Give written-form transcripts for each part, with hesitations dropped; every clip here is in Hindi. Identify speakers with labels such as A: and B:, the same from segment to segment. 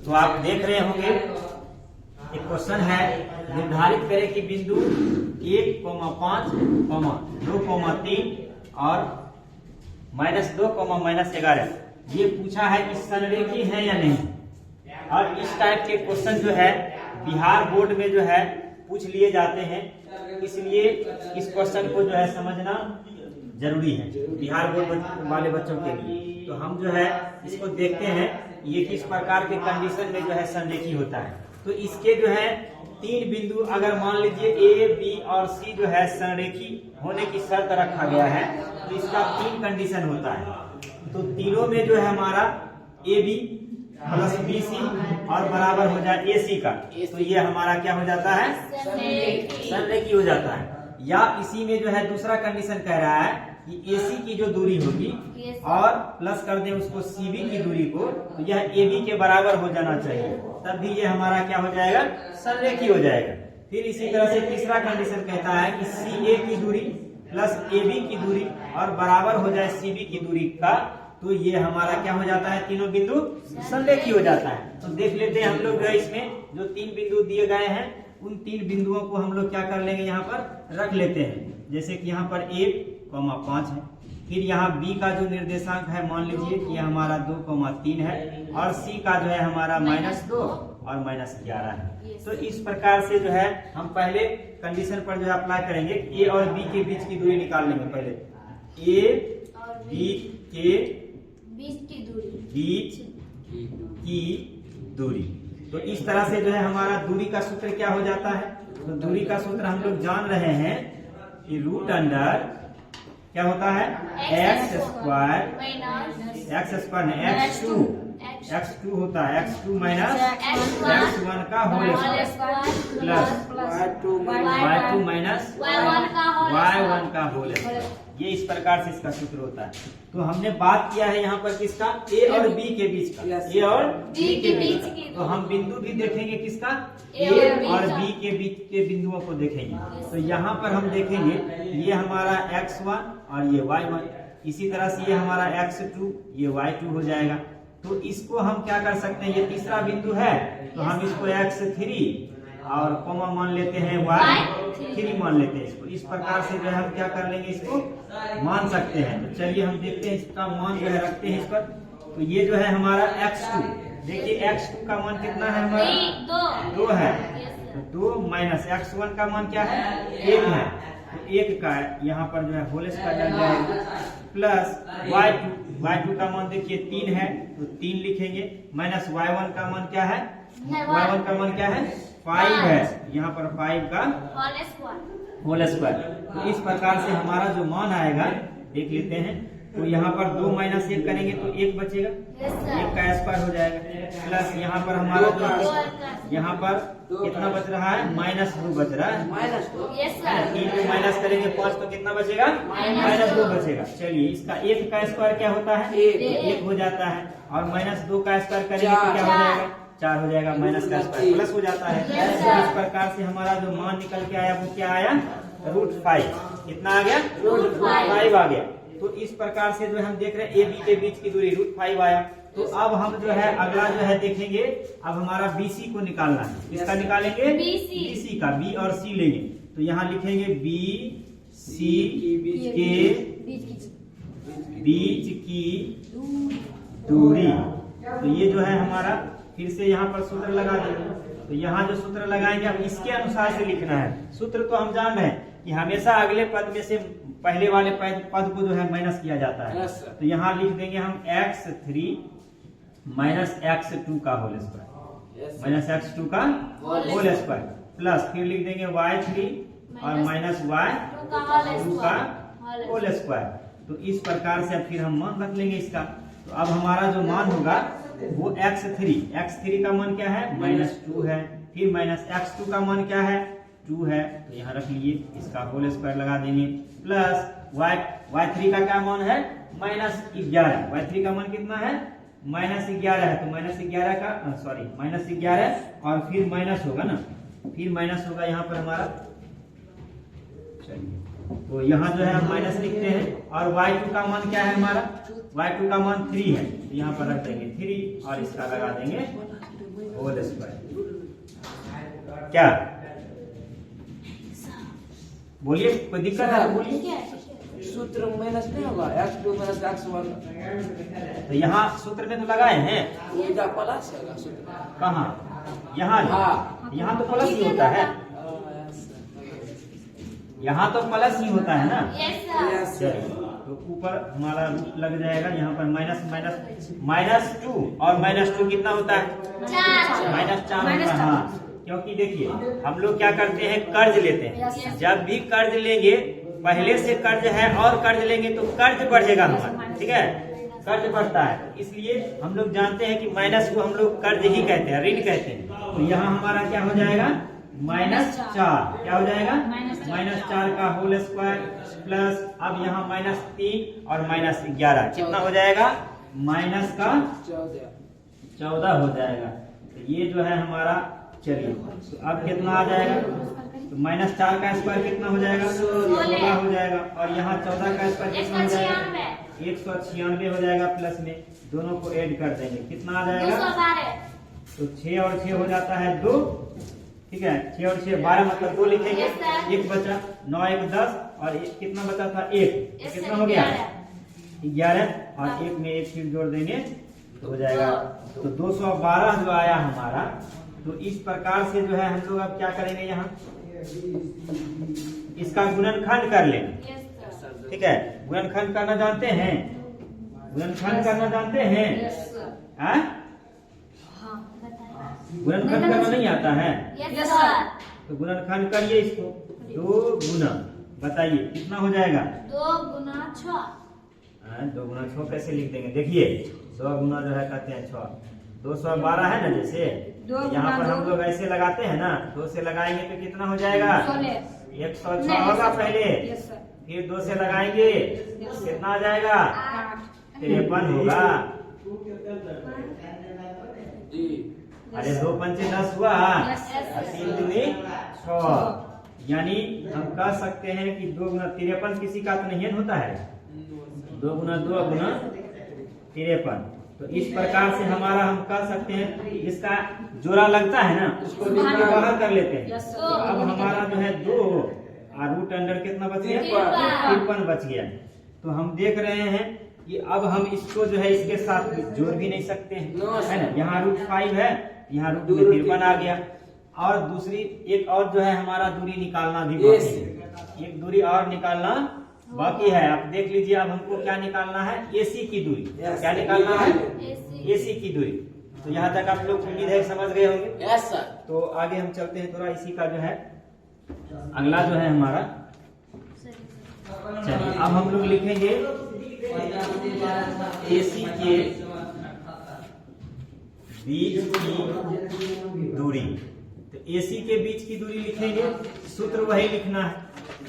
A: तो आप देख रहे होंगे एक क्वेश्चन है, निर्धारित करें कि बिंदु 1,5, 2,3 और -2, -11 ये पूछा है कि संरेखी है या नहीं। और इस टाइप के क्वेश्चन जो है बिहार बोर्ड में जो है पूछ लिए जाते हैं, इसलिए इस क्वेश्चन को जो है समझना जरूरी है बिहार बोर्ड वाले बच्चों के लिए। तो हम जो है इसको देखते हैं ये किस प्रकार के कंडीशन में जो है संरेखी होता है। तो इसके जो है 3 बिंदु अगर मान लीजिए A, B और C जो है संरेखी होने की शर्त रखा गया है, तो इसका 3 कंडीशन होता है। तो तीनों में जो है हमारा AB प्लस BC और बराबर हो जाए AC का, तो ये हमारा क्या हो जाता है, संरेखी हो जाता है। या इसी में जो है दूसरा कंडीशन कह रहा है कि AC की जो दूरी होगी और प्लस कर दें उसको CB की दूरी को, तो यह AB के बराबर हो जाना चाहिए, तब भी ये हमारा क्या हो जाएगा, संरेखी हो जाएगा। फिर इसी तरह से तीसरा कंडीशन कहता है कि CA की दूरी प्लस AB की दूरी और बराबर हो जाए CB की दूरी का, तो ये हमारा क्या हो जाता है, तीनों बिंदु संरेखी हो जाता है। तो देख लेते हैं हम लोग इसमें जो 3 बिंदु दिए गए हैं, उन 3 बिंदुओं को हम लोग क्या कर लेंगे, यहाँ पर रख लेते हैं। जैसे कि यहाँ पर 1,5 है, फिर यहाँ B का जो निर्देशांक है मान लीजिए कि हमारा 2,3 है, और C का जो है हमारा -2 और -11 है। तो इस प्रकार से जो है हम पहले कंडीशन पर जो है अप्लाई करेंगे। A और B के बीच की दूरी निकाल लेंगे। पहले A B के बीच की दूरी, तो इस तरह से जो है हमारा दूरी का सूत्र क्या हो जाता है, तो दूरी का सूत्र हम लोग जान रहे हैं कि रूट अंडर क्या होता है, x² x2 होता है, x2 माइनस x1 का whole square plus y2 minus y1 का होल स्क्वायर। ये इस प्रकार से इसका सूत्र होता है। तो हमने बात किया है यहाँ पर किसका, A और B के बीच का, A और B के बीच का। तो हम बिंदु भी देखेंगे किसका, A और B के बीच के बिंदुओं को देखेंगे। तो यहाँ पर हम देखेंगे ये हमारा x1 और ये y1, इसी तरह से ये हमारा x2 ये y2 हो जाएगा। तो इसको हम क्या कर सकते हैं, ये तीसरा बिंदु है तो हम इसको x3 और कॉमा मान लेते हैं y3 मान लेते हैं इसको। इस प्रकार से जो है हम क्या कर लेंगे, इसको मान सकते हैं। तो चलिए हम देखते हैं इसका मान जो है रखते हैं इस पर। तो ये जो है हमारा x2, देखिए x2 का मान कितना है हमारा, 2 है, तो 2 माइनस x1 का मान क्या है, 1 है, तो 1 का यहाँ पर जो है होल स्क्वायर डल जाएगा, प्लस y2 का मान देखिए 3 है तो 3 लिखेंगे, माइनस y1 का मान क्या है, y1 का मान क्या है, 5 है, यहाँ पर 5 का होल स्क्वायर। तो इस प्रकार से हमारा जो मान आएगा देख लेते हैं। तो यहाँ पर 2 माइनस 1 करेंगे तो 1 बचेगा, 1 का स्क्वायर हो जाएगा, प्लस यहाँ पर हमारा जो यहाँ पर कितना बच रहा है, -2 बच रहा है, 3 को माइनस करेंगे 5 तो कितना बचेगा, -2 बचेगा। चलिए इसका 1 का स्क्वायर क्या होता है, 1 हो जाता है, और -2 का स्क्वायर करेंगे तो क्या हो जाएगा, 4 हो जाएगा, माइनस का स्क्वायर प्लस हो जाता है। तो इस प्रकार से हमारा जो मान निकल के आया वो क्या आया, √5। कितना आ गया, √5 आ गया। तो इस प्रकार से जो हम देख रहे हैं ए बी के बीच की दूरी √5 आया। तो अब हम जो है अगला जो है देखेंगे, अब हमारा BC को निकालना है। किसका निकालेंगे, BC का, B और C लेंगे। तो यहाँ लिखेंगे BC के बीच की दूरी। तो ये जो है हमारा, फिर से यहाँ पर सूत्र लगा देंगे। तो यहाँ जो सूत्र लगाएंगे अब इसके अनुसार से लिखना है। सूत्र तो हम जान रहे हैं कि हमेशा अगले पद में से पहले वाले पद को जो है माइनस किया जाता है। तो यहाँ लिख देंगे हम x3 माइनस x2 का होल स्क्वायर, माइनस x2 का होल स्क्वायर, प्लस फिर लिख देंगे y3 और माइनस y2 का होल स्क्वायर। तो इस प्रकार से अब फिर हम मान रख लेंगे इसका। तो अब हमारा जो मान होगा वो x3 का मान क्या है, -2 है, फिर माइनस x2 का मान क्या है, 2 है, तो यहाँ रख लिए, इसका होल स्क्वायर लगा देंगे, प्लस y3 का क्या मान है, -11। y3 का मान कितना है, -11 है, तो -11 और फिर माइनस होगा ना, फिर माइनस होगा यहाँ पर हमारा। चलिए तो यहाँ जो है हम माइनस लिखते हैं और y2 का मान क्या है हमारा, y2 का मान 3 है, तो यहाँ पर रख देंगे 3 और इसका लगा देंगे होल स्क्वायर। क्या बोलिए, कोई दिक्कत है बोलिए।
B: सूत्र माइनस नहीं होगा, x2 माइनस x1,
A: तो यहाँ सूत्र में तो लगाए हैं,
B: उल्टा प्लस होगा सूत्र।
A: कहाँ, यहाँ यहाँ तो प्लस ही होता है, यहाँ तो प्लस ही होता है ना। चलिए तो ऊपर हमारा रूट लग जाएगा, यहाँ पर माइनस -2 और -2 कितना होता है, -4 होता है। हाँ, क्योंकि देखिए हम लोग क्या करते हैं, कर्ज लेते हैं। जब भी कर्ज लेंगे, पहले से कर्ज है और कर्ज लेंगे तो कर्ज बढ़ेगा हमारा, ठीक है, कर्ज बढ़ता है। इसलिए हम लोग जानते हैं कि माइनस को हम लोग कर्ज ही कहते हैं, ऋण कहते हैं। तो यहाँ हमारा क्या हो जाएगा, -4, क्या हो जाएगा, -4 का होल स्क्वायर प्लस, अब यहाँ -3 और -11 कितना हो जाएगा, -14 हो जाएगा। तो ये जो है हमारा, चलिए तो अब कितना आ जाएगा, तो -4 का स्क्वायर कितना हो जाएगा, 16 हो जाएगा, और यहाँ 14 का स्क्वायर कितना हो जाएगा, 196 हो जाएगा। प्लस में दोनों को ऐड कर देंगे, कितना आ जाएगा, तो 6 और 6 हो जाता है 2, ठीक है, 6 और 6 12, मतलब 2 लिखेंगे, 1 बचा, 9 1 10 और कितना बचा था 1, कितना हो गया 11, और 1 में 1 फिर जोड़ देंगे तो हो जाएगा, तो 212 जो आया हमारा। तो इस प्रकार से जो है हम लोग अब क्या करेंगे, यहाँ इसका गुणनखंड कर लेंगे, ठीक है। गुणनखंड करना जानते हैं, गुणनखंड करना जानते हैं, गुणनखंड करना नहीं आता है, तो गुणनखंड करिए इसको, 2 गुना, बताइए कितना हो जाएगा,
C: 2 गुना 6।
A: 2 गुना 6 कैसे लिख देंगे, देखिए 2 गुना जो है कहते हैं 6, 212 है ना, जैसे यहाँ पर हम लोग ऐसे लगाते हैं ना, 2 से लगाएंगे तो कितना हो जाएगा, 106 होगा पहले, फिर 2 से लगाएंगे कितना आ जाएगा, 53 होगा। अरे 2 पंचे 10 हुआ, 3 दूनी 6, यानी हम कह सकते हैं कि 2 गुना 53 किसी का तो नहीं होता है, 2 गुना 53। तो इस प्रकार से हमारा हम कह सकते हैं, इसका जोड़ा लगता है ना, उसको बाहर कर लेते हैं। तो अब हमारा जो है 2 और रूट अंडर कितना बच गया, 53 बच गया। तो हम देख रहे हैं कि अब हम इसको जो है इसके साथ जोड़ भी नहीं सकते हैं, है ना। यहाँ √5 है, यहाँ रूट में 53 आ गया। और दूसरी एक और जो है हमारा दूरी निकालना भी बाकी है, एक दूरी और निकालना बाकी है। आप देख लीजिए, अब हमको क्या निकालना है, AC की दूरी। क्या निकालना है, AC की दूरी। तो यहाँ तक आप लोग उम्मीद है समझ गए होंगे।
B: Yes sir.
A: तो आगे हम चलते हैं, थोड़ा इसी का जो है अगला जो है हमारा, चलिए अब हम लोग लिखेंगे AC के बीच की दूरी। तो AC के बीच की दूरी लिखेंगे, सूत्र वही लिखना है,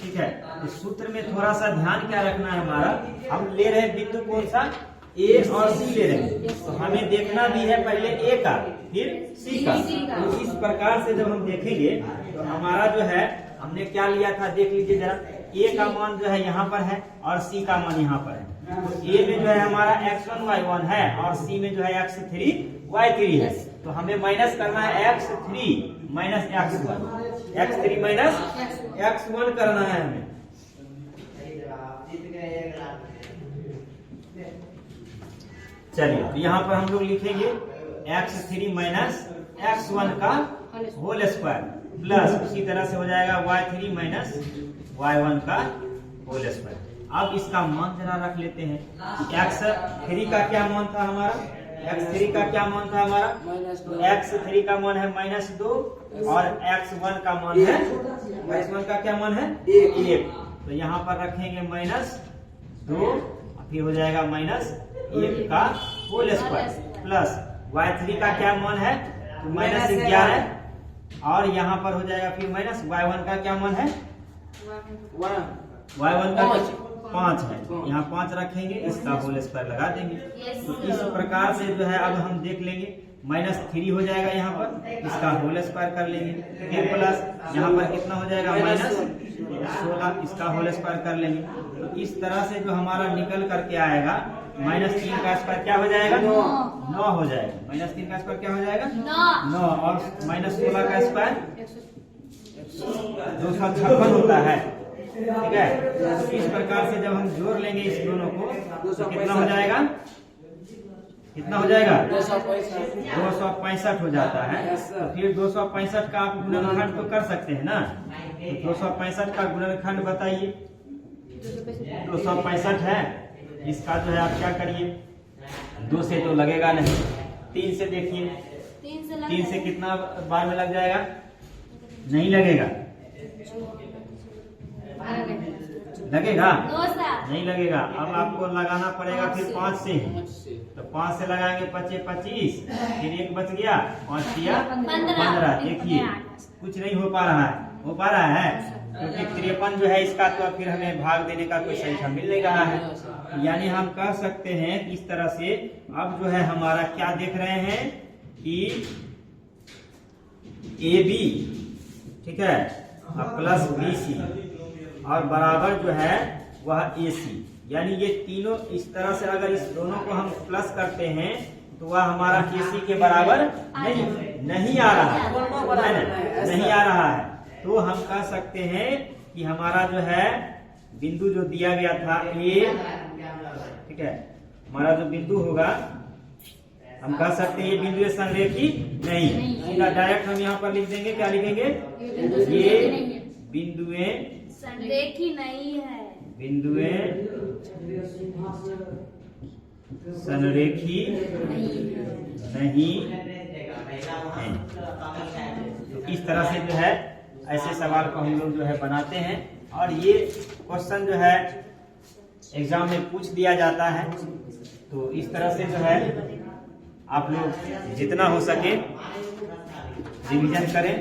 A: ठीक है। तो सूत्र में थोड़ा सा ध्यान क्या रखना है हमारा, हम ले रहे हैं बिंदु कौन सा, A और C ले रहे हैं, तो हमें देखना भी है पहले A का फिर C का। तो इस प्रकार से जब हम देखेंगे तो हमारा जो है हमने क्या लिया था, देख लीजिए जरा, A का मान जो है यहाँ पर है और C का मान यहाँ पर है। तो A में जो है हमारा x1 y1 है और C में जो है x3 y3 है। तो हमें माइनस करना है x3 minus x1, x3 minus x1 करना है हमें। चलिए तो यहाँ पर हम लोग लिखेंगे x3 माइनस x1 का होल स्क्वायर प्लस उसी तरह से हो जाएगा y3 माइनस y1 का होल स्क्वायर। अब इसका मान जरा रख लेते हैं, x3 का क्या मान था हमारा, x3 का क्या मान था हमारा, तो x3 का मान है -2 और x1 का मान है, x1 का क्या मान है 1। तो यहाँ पर रखेंगे -2 फिर हो जाएगा -1 का होल स्क्वायर प्लस y3 का क्या मान है, तो -11 और यहाँ पर हो जाएगा फिर माइनस y1 का क्या मान है, y1 का 5 है, यहाँ 5 रखेंगे, इसका होल स्क्वायर लगा देंगे। तो इस प्रकार से जो है अब हम देख लेंगे, -3 हो जाएगा यहाँ पर, इसका होल स्क्वायर कर लेंगे, फिर प्लस यहाँ पर कितना हो जाएगा -16, इसका होल स्क्वायर कर लेंगे। तो इस तरह से जो हमारा निकल करके आएगा, -3 का स्क्वायर क्या हो जाएगा, 9 हो जाएगा। -3 का स्क्वायर क्या हो जाएगा, 9, और -16 का स्क्वायर 256 होता है, ठीक है। तो इस प्रकार से जब हम जोड़ लेंगे इस दोनों को तो कितना हो जाएगा, कितना हो जाएगा, 265 हो जाता है। तो फिर 265 का आप गुणनखंड तो कर सकते हैं ना, तो 265 का गुणनखंड बताइए। 265 है, इसका जो है आप क्या करिए, 2 से तो लगेगा नहीं, 3 से देखिए, 3 से कितना बार में लग जाएगा, नहीं लगेगा, लगेगा नहीं लगेगा। अब आपको लगाना पड़ेगा फिर 5 से, तो 5 से लगाएंगे 5 25, फिर 1 बच गया, 5 किया 15। देखिए कुछ नहीं हो पा रहा है, हो पा रहा है, क्योंकि 53 जो है इसका तो फिर हमें भाग देने का कोई संख्या मिल नहीं रहा है। यानी हम कह सकते हैं इस तरह से अब जो है हमारा क्या देख रहे हैं कि AB, ठीक है, प्लस BC और बराबर जो है वह AC, यानी ये तीनों इस तरह से अगर इस दोनों को हम प्लस करते हैं तो वह हमारा AC के बराबर नहीं आ रहा है, नहीं आ रहा है। तो हम कह सकते हैं कि हमारा जो है बिंदु जो दिया गया था A, ठीक है, हमारा जो बिंदु होगा हम कह सकते हैं ये बिंदु संरेखी नहीं, सीधा डायरेक्ट हम यहाँ पर लिख देंगे, क्या लिखेंगे, ये बिंदुएं
C: संरेखी नहीं है,
A: बिंदुएं संरेखी नहीं है। तो इस तरह से जो है ऐसे सवाल को हम लोग जो है बनाते हैं, और ये क्वेश्चन जो है एग्जाम में पूछ दिया जाता है। तो इस तरह से जो है आप लोग जितना हो सके रिवीजन करें।